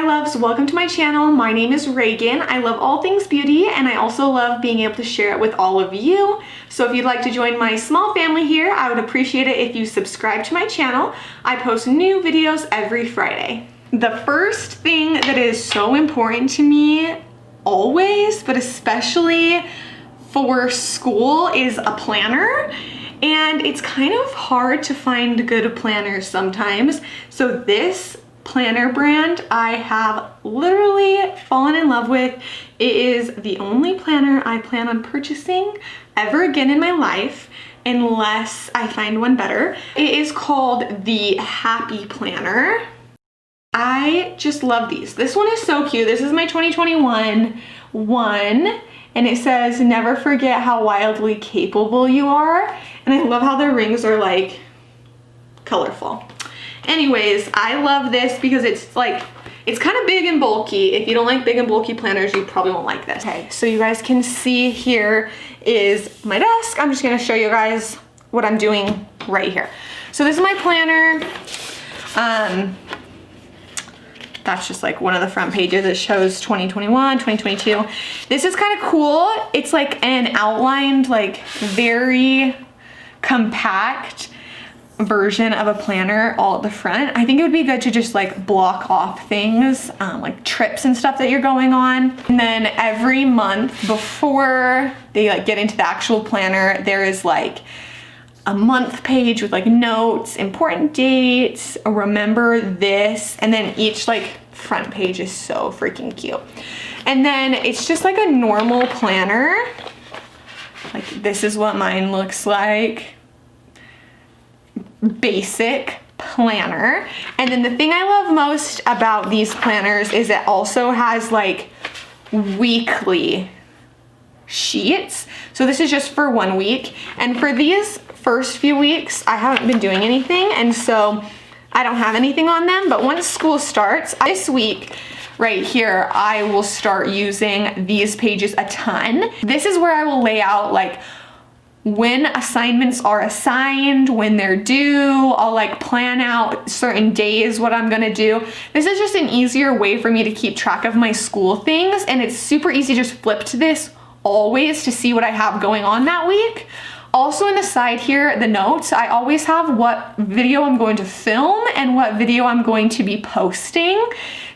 loves, welcome to my channel. My name is Reagan. I love all things beauty and I also love being able to share it with all of you. So if you'd like to join my small family here, I would appreciate it if you subscribe to my channel. I post new videos every Friday. The first thing that is so important to me always, but especially for school, is a planner. And it's kind of hard to find good planners sometimes. So this planner brand I have literally fallen in love with. It is the only planner I plan on purchasing ever again in my life unless I find one better. It is called the Happy Planner. I just love these. This one is so cute. This is my 2021 one. And it says, never forget how wildly capable you are. And I love how the rings are like colorful. Anyways, I love this because it's like, it's kind of big and bulky. If you don't like big and bulky planners, you probably won't like this. Okay, so you guys can see here is my desk. I'm just gonna show you guys what I'm doing right here. So this is my planner. That's just like one of the front pages. It shows 2021, 2022. This is kind of cool. It's like an outlined, like very compact version of a planner all at the front. I think it would be good to just like block off things, like trips and stuff that you're going on. And then every month before they like get into the actual planner, there is like a month page with like notes, important dates, remember this, and then each like front page is so freaking cute. And then it's just like a normal planner. Like this is what mine looks like. Basic planner. And then the thing I love most about these planners is it also has like weekly sheets. So this is just for 1 week. And for these first few weeks, I haven't been doing anything. And so I don't have anything on them. But once school starts, this week right here, I will start using these pages a ton. This is where I will lay out like when assignments are assigned, when they're due. I'll like plan out certain days what I'm gonna do. This is just an easier way for me to keep track of my school things, and it's super easy to just flip to this always to see what I have going on that week. Also in the side here, the notes, I always have what video I'm going to film and what video I'm going to be posting.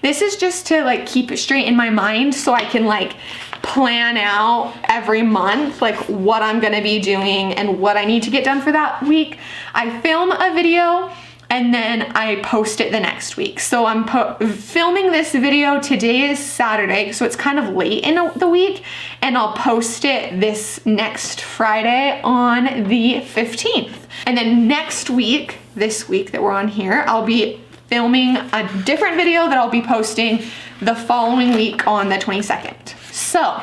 This is just to like keep it straight in my mind so I can like plan out every month like what I'm gonna be doing and what I need to get done for that week. I film a video and then I post it the next week. So I'm filming this video, today is Saturday, so it's kind of late in the week, and I'll post it this next Friday on the 15th. And then next week, this week that we're on here, I'll be filming a different video that I'll be posting the following week on the 22nd. So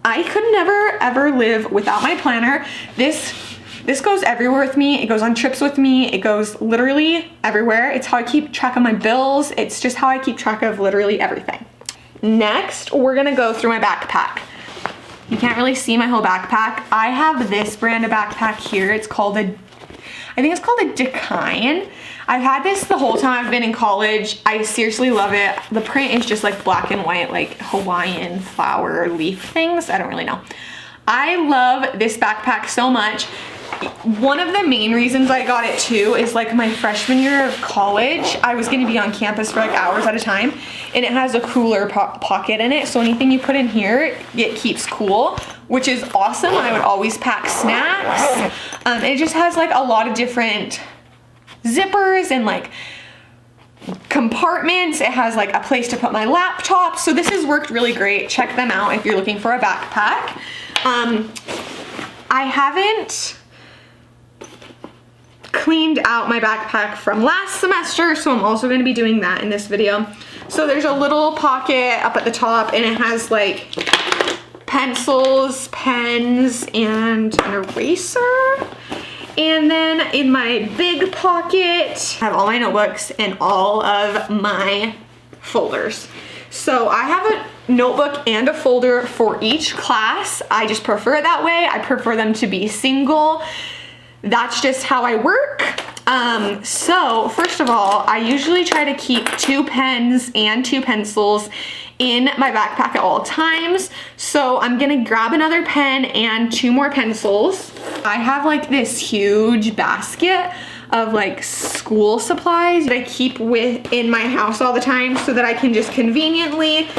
I could never ever live without my planner. This goes everywhere with me. It goes on trips with me. It goes literally everywhere. It's how I keep track of my bills. It's just how I keep track of literally everything. Next, we're gonna go through my backpack. You can't really see my whole backpack. I have this brand of backpack here. It's called I think it's called a Decine. I've had this the whole time I've been in college. I seriously love it. The print is just like black and white, like Hawaiian flower leaf things. I don't really know. I love this backpack so much. One of the main reasons I got it too is like my freshman year of college, I was gonna be on campus for like hours at a time, and it has a cooler pocket in it. So anything you put in here, it keeps cool, which is awesome. I would always pack snacks. It just has like a lot of different zippers and like compartments. It has like a place to put my laptop. So this has worked really great. Check them out if you're looking for a backpack. I haven't cleaned out my backpack from last semester, so I'm also going to be doing that in this video. So there's a little pocket up at the top, and it has like pencils, pens, and an eraser. And then in my big pocket, I have all my notebooks and all of my folders. So I have a notebook and a folder for each class. I just prefer it that way. I prefer them to be single. That's just how I work. So first of all, I usually try to keep 2 pens and 2 pencils in my backpack at all times. So I'm gonna grab another pen and 2 more pencils. I have like this huge basket of like school supplies that I keep in my house all the time so that I can just conveniently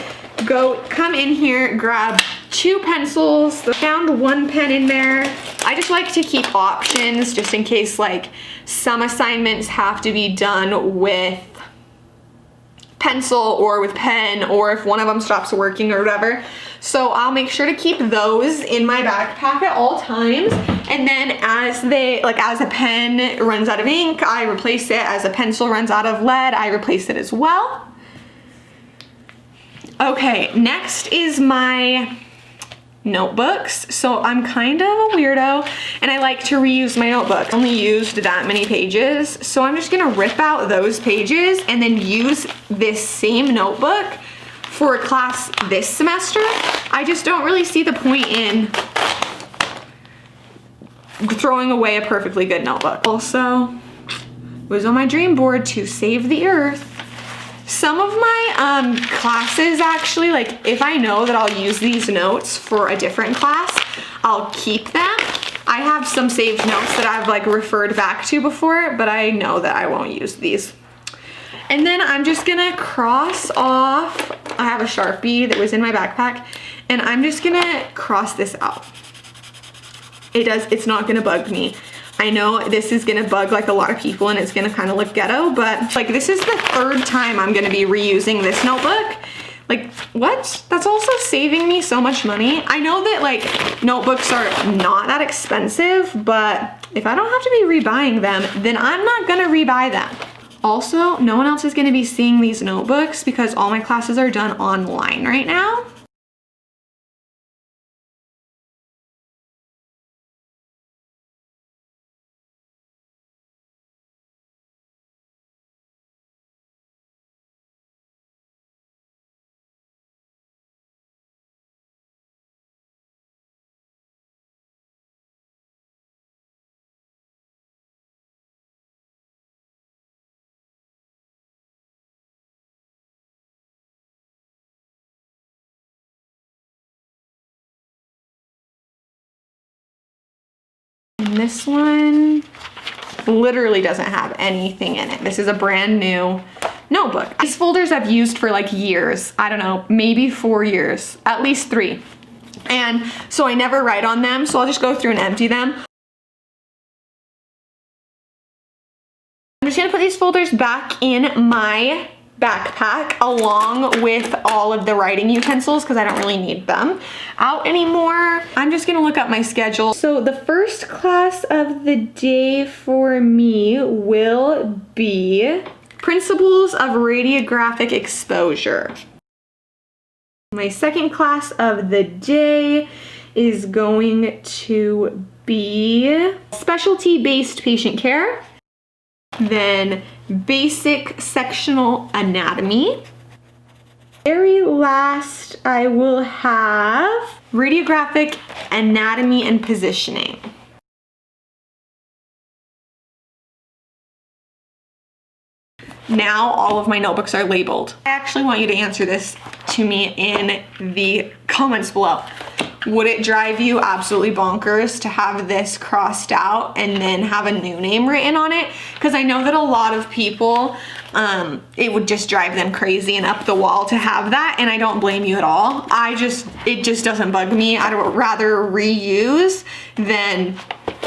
come in here, grab 2 pencils. I found 1 pen in there. I just like to keep options just in case like some assignments have to be done with pencil or with pen, or if one of them stops working or whatever. So I'll make sure to keep those in my backpack at all times. And then as a pen runs out of ink, I replace it. As a pencil runs out of lead, I replace it as well. Okay, next is my notebooks. So I'm kind of a weirdo and I like to reuse my notebook. I only used that many pages, so I'm just gonna rip out those pages and then use this same notebook for a class this semester. I just don't really see the point in throwing away a perfectly good notebook. Also, it was on my dream board to save the earth. Some of my classes actually, like if I know that I'll use these notes for a different class, I'll keep them. I have some saved notes that I've like referred back to before, but I know that I won't use these. And then I'm just gonna cross off, I have a Sharpie that was in my backpack, and I'm just gonna cross this out. It's not gonna bug me. I know this is gonna bug like a lot of people and it's gonna kind of look ghetto, but like this is the 3rd time I'm gonna be reusing this notebook. Like what? That's also saving me so much money. I know that like notebooks are not that expensive, but if I don't have to be rebuying them, then I'm not gonna rebuy them. Also, no one else is gonna be seeing these notebooks because all my classes are done online right now. And this one literally doesn't have anything in it. This is a brand new notebook. These folders I've used for like years. I don't know, maybe 4 years, at least 3. And so I never write on them, so I'll just go through and empty them. I'm just gonna put these folders back in my backpack along with all of the writing utensils because I don't really need them out anymore. I'm just gonna look up my schedule. So the first class of the day for me will be Principles of Radiographic Exposure. My second class of the day is going to be Specialty-Based Patient Care. Then Basic Sectional Anatomy. Very last, I will have Radiographic Anatomy and Positioning. Now all of my notebooks are labeled. I actually want you to answer this to me in the comments below. Would it drive you absolutely bonkers to have this crossed out and then have a new name written on it? Because I know that a lot of people, it would just drive them crazy and up the wall to have that, and I don't blame you at all. It just doesn't bug me. I'd rather reuse than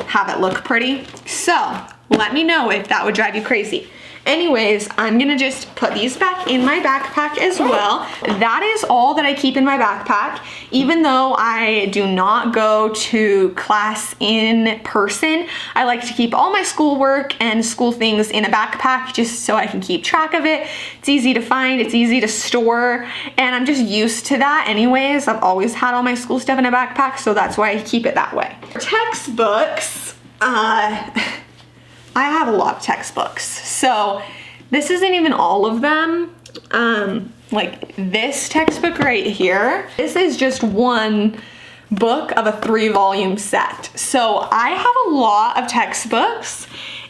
have it look pretty. So let me know if that would drive you crazy. Anyways, I'm gonna just put these back in my backpack as well. That is all that I keep in my backpack. Even though I do not go to class in person, I like to keep all my schoolwork and school things in a backpack just so I can keep track of it. It's easy to find, it's easy to store, and I'm just used to that anyways. I've always had all my school stuff in a backpack, so that's why I keep it that way. Textbooks, I have a lot of textbooks, so this isn't even all of them. Like this textbook right here, this is just one book of a 3-volume set. So I have a lot of textbooks,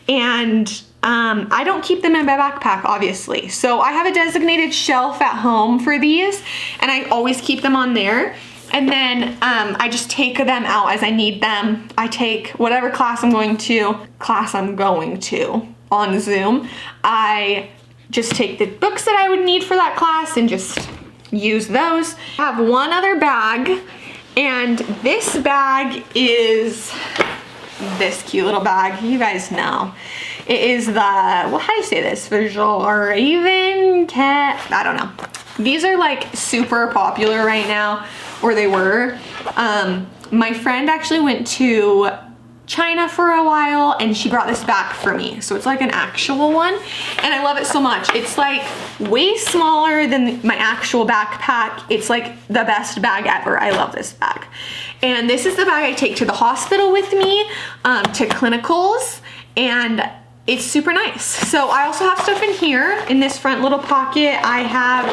and I don't keep them in my backpack, obviously. So I have a designated shelf at home for these, and I always keep them on there. And then I just take them out as I need them. I take whatever class I'm going to on Zoom. I just take the books that I would need for that class and just use those. I have one other bag, and this bag is this cute little bag. You guys know. It is the, well, how do you say this? Reagan cat, I don't know. These are like super popular right now, or they were. My friend actually went to China for a while, and she brought this back for me. So it's like an actual one, and I love it so much. It's like way smaller than my actual backpack. It's like the best bag ever. I love this bag. And this is the bag I take to the hospital with me, to clinicals, and it's super nice. So I also have stuff in here in this front little pocket. I have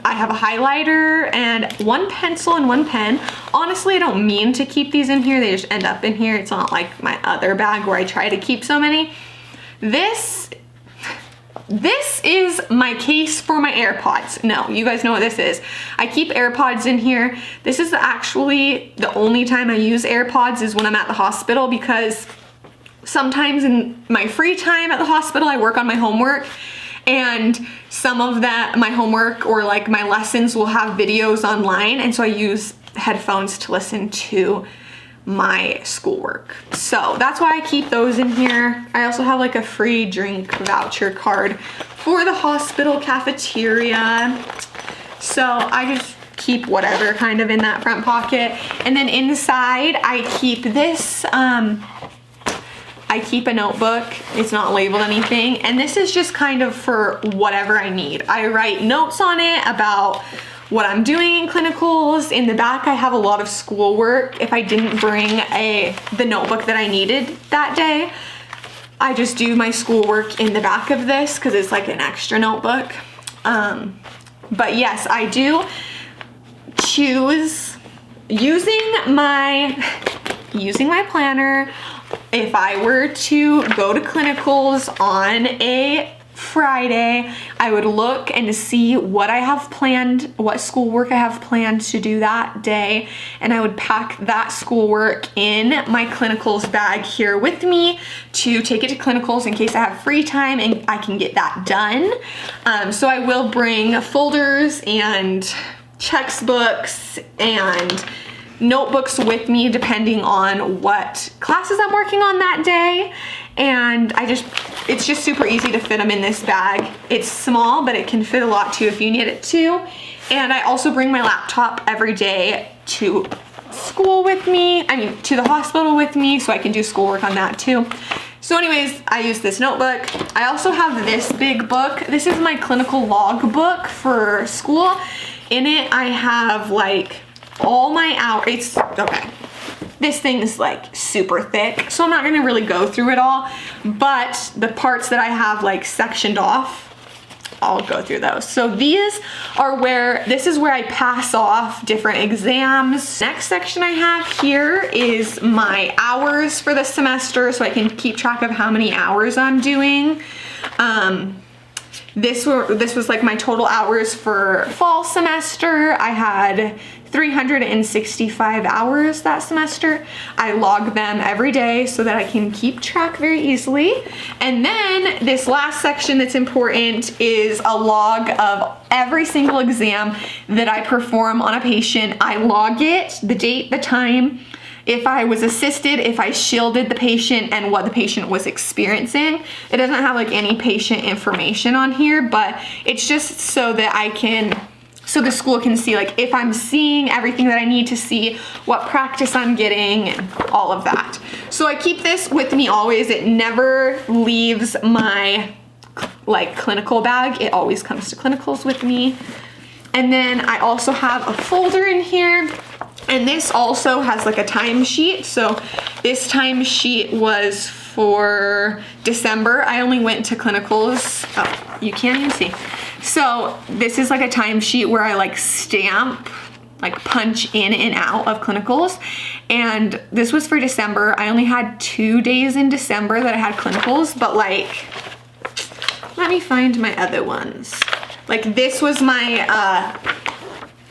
a highlighter and one pencil and one pen. Honestly, I don't mean to keep these in here. They just end up in here. It's not like my other bag where I try to keep so many. This is my case for my AirPods. No, you guys know what this is. I keep AirPods in here. This is actually the only time I use AirPods is when I'm at the hospital, because sometimes in my free time at the hospital, I work on my homework, and some of my homework or like my lessons will have videos online, and so I use headphones to listen to my schoolwork. So that's why I keep those in here. I also have like a free drink voucher card for the hospital cafeteria. So I just keep whatever kind of in that front pocket. And then inside I keep this, I keep a notebook. It's not labeled anything. And this is just kind of for whatever I need. I write notes on it about what I'm doing in clinicals. In the back, I have a lot of schoolwork. If I didn't bring the notebook that I needed that day, I just do my schoolwork in the back of this because it's like an extra notebook. But yes, I do choose using my planner. If I were to go to clinicals on a Friday, I would look and see what I have planned, what schoolwork I have planned to do that day, and I would pack that schoolwork in my clinicals bag here with me to take it to clinicals in case I have free time and I can get that done. So I will bring folders and textbooks and notebooks with me depending on what classes I'm working on that day. And it's just super easy to fit them in this bag. It's small, but it can fit a lot too if you need it to. And I also bring my laptop every day to school with me, to the hospital with me, so I can do schoolwork on that too. So anyways, I use this notebook. I also have this big book. This is my clinical log book for school. In it, I have like all my hours. Okay. This thing is like super thick, so I'm not gonna really go through it all, but the parts that I have like sectioned off, I'll go through those. So this is where I pass off different exams. Next section I have here is my hours for the semester, so I can keep track of how many hours I'm doing. This was like my total hours for fall semester. I had 365 hours that semester. I log them every day so that I can keep track very easily. And then this last section that's important is a log of every single exam that I perform on a patient. I log it, the date, the time, if I was assisted, if I shielded the patient, and what the patient was experiencing. It doesn't have like any patient information on here, but it's just so that so the school can see like if I'm seeing everything that I need to see, what practice I'm getting, and all of that. So I keep this with me always. It never leaves my like clinical bag. It always comes to clinicals with me. And then I also have a folder in here, and this also has like a timesheet. So this timesheet was for December. I only went to clinicals. Oh, you can't even see. So this is like a timesheet where I like stamp, like punch in and out of clinicals. And this was for December. I only had 2 days in December that I had clinicals, but like, let me find my other ones. Like this was my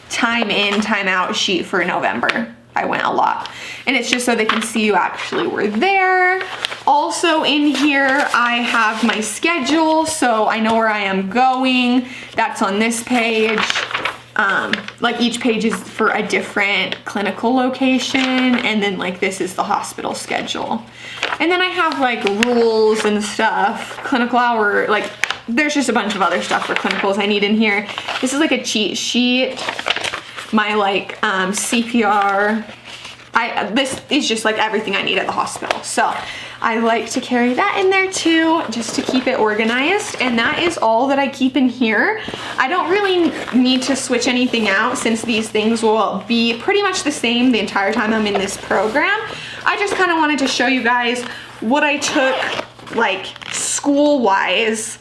time in, time out sheet for November. I went a lot. And it's just so they can see you actually were there. Also in here, I have my schedule, so I know where I am going. That's on this page. Like each page is for a different clinical location, and then like this is the hospital schedule. And then I have like rules and stuff, clinical hour, like there's just a bunch of other stuff for clinicals I need in here. This is like a cheat sheet. My like CPR. This is just like everything I need at the hospital. So I like to carry that in there too, just to keep it organized. And that is all that I keep in here. I don't really need to switch anything out since these things will be pretty much the same the entire time I'm in this program. I just kind of wanted to show you guys what I took like school-wise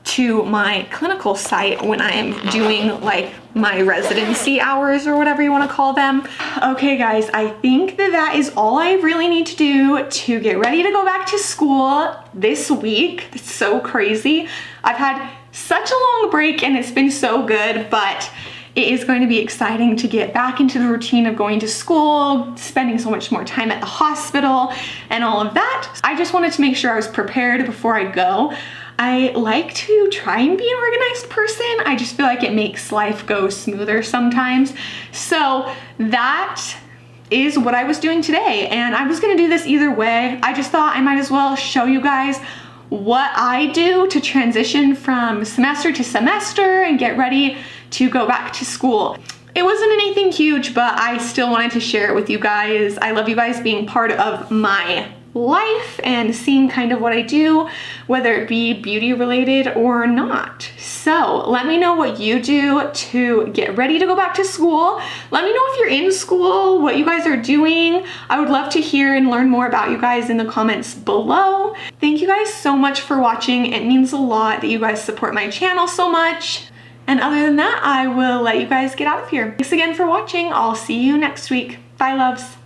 to my clinical site when I'm doing like my residency hours or whatever you want to call them. Okay guys, I think that is all I really need to do to get ready to go back to school this week. It's so crazy. I've had such a long break and it's been so good, but it is going to be exciting to get back into the routine of going to school, spending so much more time at the hospital and all of that. I just wanted to make sure I was prepared before I go. I like to try and be an organized person. I just feel like it makes life go smoother sometimes. So that is what I was doing today. And I was gonna do this either way. I just thought I might as well show you guys what I do to transition from semester to semester and get ready to go back to school. It wasn't anything huge, but I still wanted to share it with you guys. I love you guys being part of my life and seeing kind of what I do, whether it be beauty related or not. So let me know what you do to get ready to go back to school. Let me know if you're in school, what you guys are doing. I would love to hear and learn more about you guys in the comments below. Thank you guys so much for watching. It means a lot that you guys support my channel so much. And other than that, I will let you guys get out of here. Thanks again for watching. I'll see you next week. Bye, loves.